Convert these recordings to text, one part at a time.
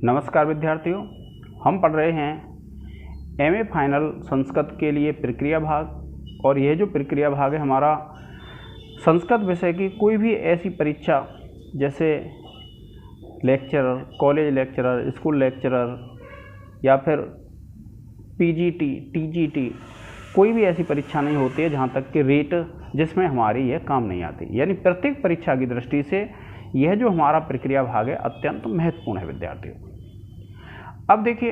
नमस्कार विद्यार्थियों, हम पढ़ रहे हैं एमए फाइनल संस्कृत के लिए प्रक्रिया भाग। और यह जो प्रक्रिया भाग है हमारा संस्कृत विषय की कोई भी ऐसी परीक्षा जैसे lecturer, college lecturer, school lecturer या फिर पीजीटी, टीजीटी, कोई भी ऐसी परीक्षा नहीं होती है जहाँ तक कि रेट जिसमें हमारी यह काम नहीं आती। यानी प्रत्येक परीक्षा की दृष्टि से यह जो हमारा प्रक्रिया भाग है अत्यंत महत्वपूर्ण है विद्यार्थियों। अब देखिए,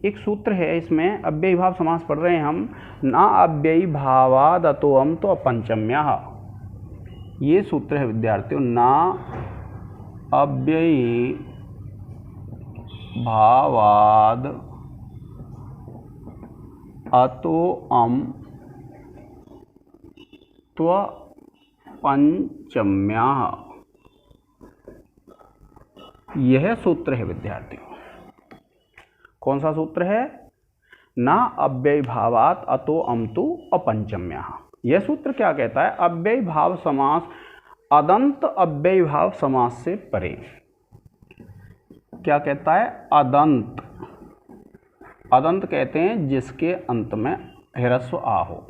एक सूत्र है, इसमें अव्ययी भाव समास पढ़ रहे हैं हम। ना अव्ययी भावाद अतोअम तो अपंचम्यः, ये सूत्र है विद्यार्थियों। ना अव्ययी भावाद अतोअम तो पंचम्यः, यह सूत्र है विद्यार्थियों। कौन सा सूत्र है? ना अव्ययी भावात अतो अमतु अपंचम्यः। यह सूत्र क्या कहता है? अव्ययी भाव समास अदंत अव्ययी भाव समास से परे। क्या कहता है? अदंत। अदंत कहते हैं जिसके अंत में ह्रस्व आ हो।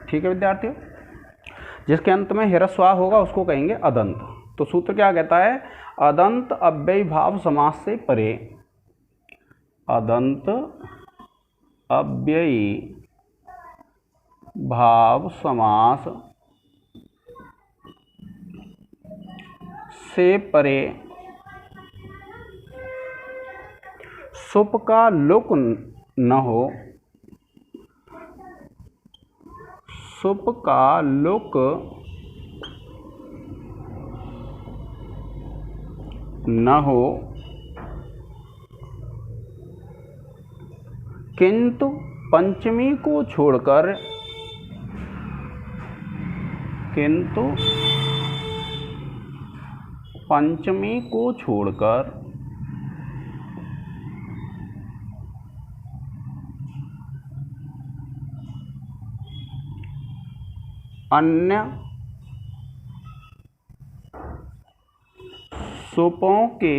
ठीक है विद्यार्थियों, जिसके अंत में ह्रस्व आ होगा उसको कहेंगे अदंत। तो सूत्र क्या कहता है? अदंत अव्ययी भाव समास से परे। अदंत अव्ययी भाव समास से परे सुप का लुक न हो, सुप का लुक न हो, किंतु पंचमी को छोड़कर, किंतु पंचमी को छोड़कर अन्य सुपों के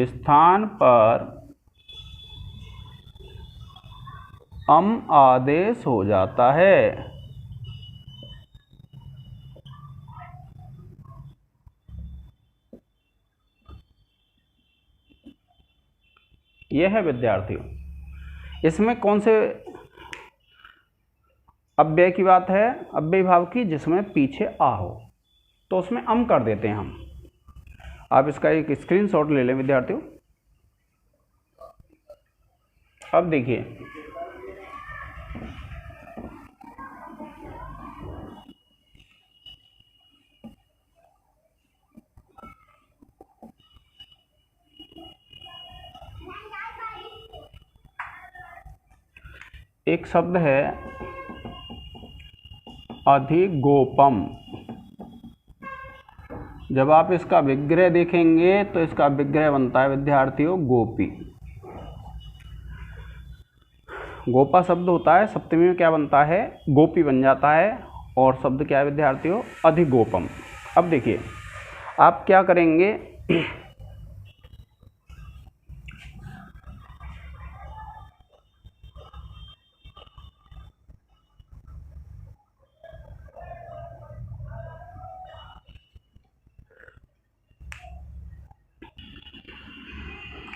स्थान पर अम आदेश हो जाता है। यह है विद्यार्थियों, इसमें कौन से अव्यय की बात है? अव्ययी भाव की जिसमें पीछे आ हो, तो उसमें अम कर देते हैं हम। आप इसका एक स्क्रीनशॉट ले लें विद्यार्थियों। अब देखिए, एक शब्द है अधिगोपम। जब आप इसका विग्रह देखेंगे तो इसका विग्रह बनता है विद्यार्थियों गोपी। गोपा शब्द होता है, सप्तमी में क्या बनता है? गोपी बन जाता है। और शब्द क्या है विद्यार्थियों? अधिगोपम। अब देखिए, आप क्या करेंगे?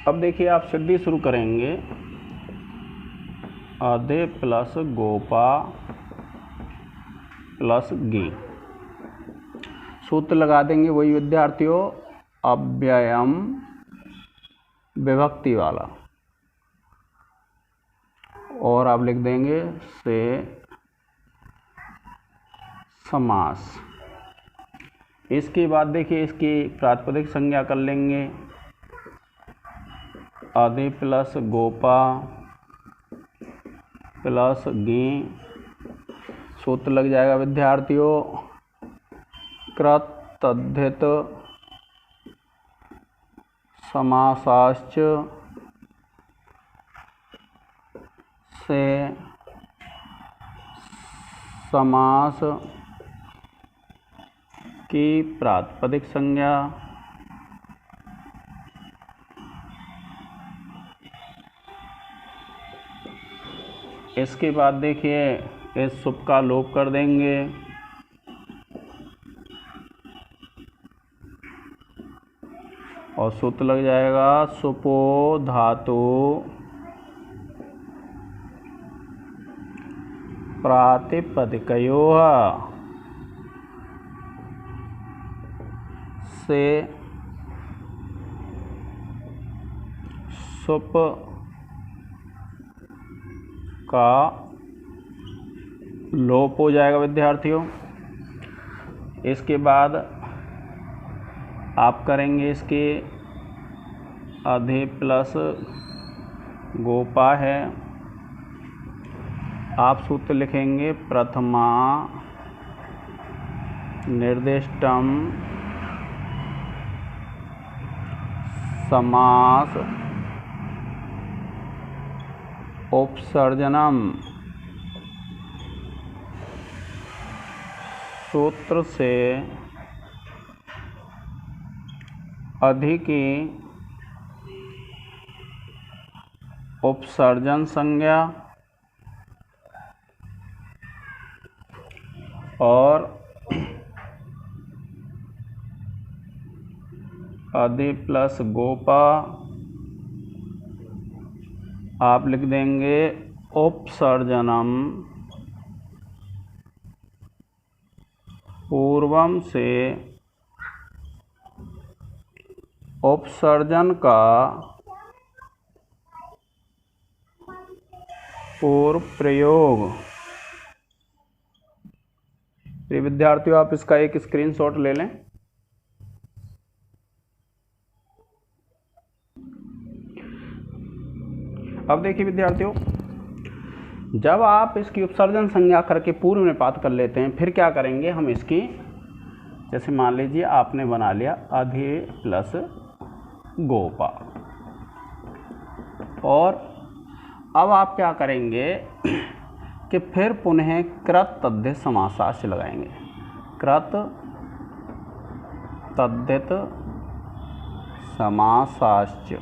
अब देखिए, आप सीधी शुरू करेंगे। आधे प्लस गोपा प्लस गी, सूत्र लगा देंगे वही विद्यार्थियों, अव्ययम विभक्ति वाला। और आप लिख देंगे से समास। इसके बाद देखिए, इसकी प्रातिपदिक संज्ञा कर लेंगे। आधे प्लस गोपा प्लस गी, सूत्र लग जाएगा विद्यार्थियों कृत तद्धित समासाश्च से समास की प्रातिपदिक संज्ञा इसके बाद देखिए इस सुप का लोप कर देंगे और सूत्र लग जाएगा सुपो धातु प्रातिपदिकयोः से सुप का लोप हो जाएगा विद्यार्थियों। इसके बाद आप करेंगे इसके अधि प्लस गोपा है, आप सूत्र लिखेंगे प्रथमा निर्दिष्टम समास उपसर्जनम सूत्र से अधि की उपसर्जन संज्ञा और अधि प्लस गोपा आप लिख देंगे उपसर्जनम पूर्वम से उपसर्जन का पूर्व प्रयोग। प्रिय विद्यार्थियों आप इसका एक स्क्रीनशॉट ले लें। अब देखिए विद्यार्थियों, जब आप इसकी उपसर्जन संज्ञा करके पूर्व निपात कर लेते हैं, फिर क्या करेंगे हम इसकी, जैसे मान लीजिए आपने बना लिया अधि प्लस गोपा, और अब आप क्या करेंगे कि फिर पुनः कृत तद्धित समासाश्च लगाएंगे। कृत तद्धित समासाश्च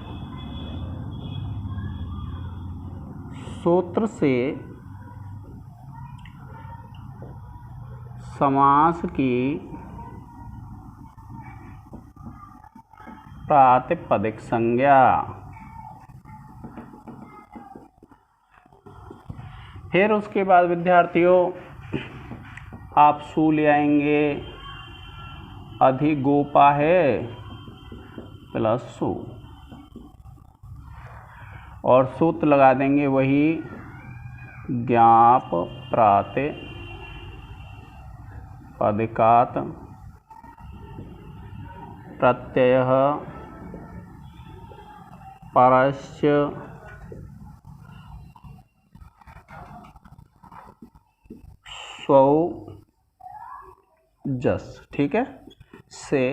सूत्र से समास की प्रातिपदिक संज्ञा। फिर उसके बाद विद्यार्थियों आप सु ले आएंगे, अधि गोपा है प्लस सु, और सूत्र लगा देंगे वही ज्ञाप प्रातिपदिकात् प्रत्ययः परस्य स्वौ जस, ठीक है, से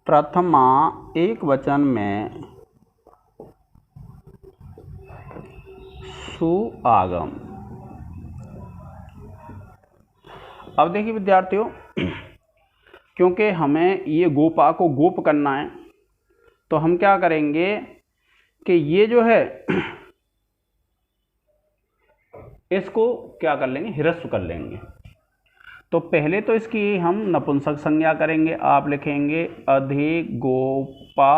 प्रथमा एक वचन में सुआगम। अब देखिए विद्यार्थियों, क्योंकि हमें ये गोपा को गोप करना है, तो हम क्या करेंगे कि ये जो है इसको क्या कर लेंगे, ह्रस्व कर लेंगे। तो पहले तो इसकी हम नपुंसक संज्ञा करेंगे। आप लिखेंगे अधि गोपा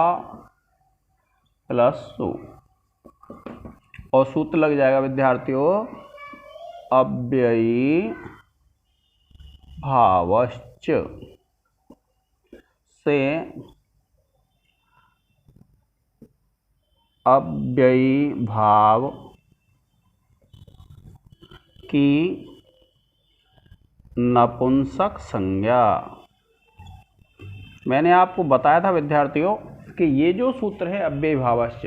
प्लस सु, और सूत्र लग जाएगा विद्यार्थियों अव्ययी भावश्च से अव्ययी भाव की नपुंसक संज्ञा। मैंने आपको बताया था विद्यार्थियों कि ये जो सूत्र है अव्ययी भावश्च,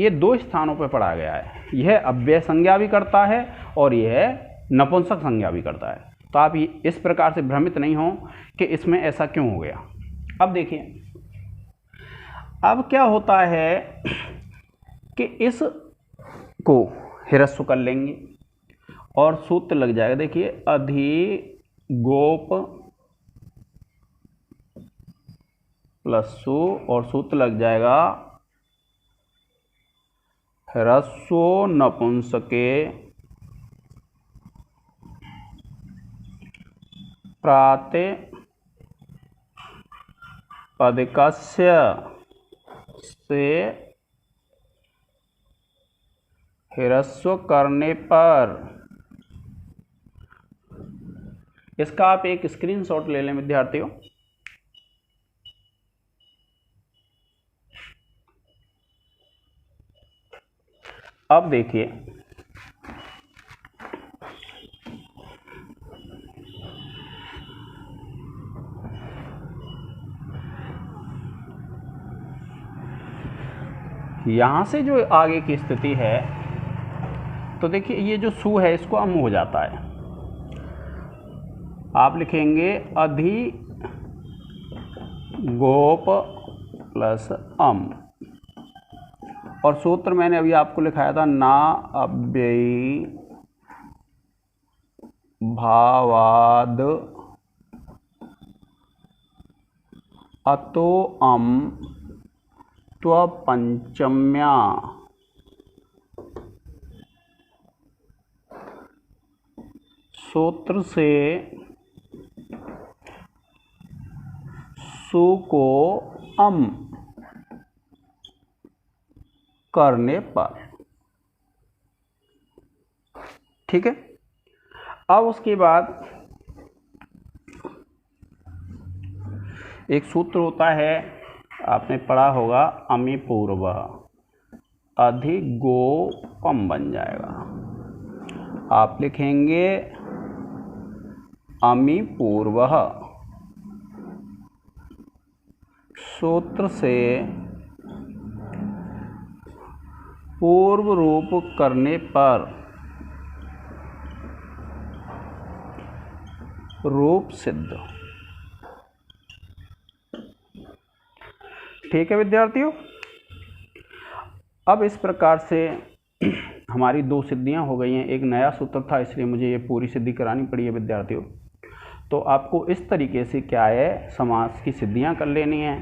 ये दो स्थानों पर पढ़ा गया है। यह अव्यय संज्ञा भी करता है और यह नपुंसक संज्ञा भी करता है। तो आप इस प्रकार से भ्रमित नहीं हो कि इसमें ऐसा क्यों हो गया। अब देखिए, अब क्या होता है कि इस को ह्रस्व कर लेंगे और सूत्र लग जाएगा। देखिए अधिगोप प्लस सु और सूत्र लग जाएगा ह्रस्व नपुंसके प्रातिपदिकस्य से ह्रस्व करने पर। इसका आप एक स्क्रीनशॉट ले लें विद्यार्थियों। अब देखिए यहां से जो आगे की स्थिति है, तो देखिए ये जो सु है इसको अम हो जाता है। आप लिखेंगे अधिगोप प्लस अम और सूत्र मैंने अभी आपको लिखाया था ना अव्ययी भावाद अतो अम त्वपंचम्या। सूत्र से सु को अम करने पर। ठीक है। अब उसके बाद एक सूत्र होता है, आपने पढ़ा होगा अमी पूर्व, अधिगोपम बन जाएगा। आप लिखेंगे अमी पूर्व सूत्र से पूर्व रूप करने पर रूप सिद्ध। ठीक है विद्यार्थियों। अब इस प्रकार से हमारी दो सिद्धियां हो गई हैं। एक नया सूत्र था इसलिए मुझे ये पूरी सिद्धि करानी पड़ी है विद्यार्थियों। तो आपको इस तरीके से क्या है समास की सिद्धियां कर लेनी है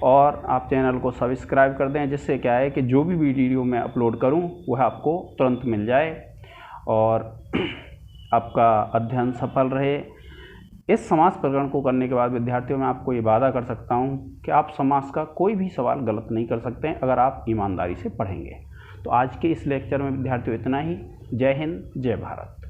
और आप चैनल को सब्सक्राइब कर दें, जिससे क्या है कि जो भी वीडियो मैं अपलोड करूं वह आपको तुरंत मिल जाए और आपका अध्ययन सफल रहे। इस समास प्रकरण को करने के बाद विद्यार्थियों मैं आपको ये वादा कर सकता हूं कि आप समास का कोई भी सवाल गलत नहीं कर सकते हैं अगर आप ईमानदारी से पढ़ेंगे। तो आज के इस लेक्चर में विद्यार्थियों इतना ही। जय हिंद, जय भारत।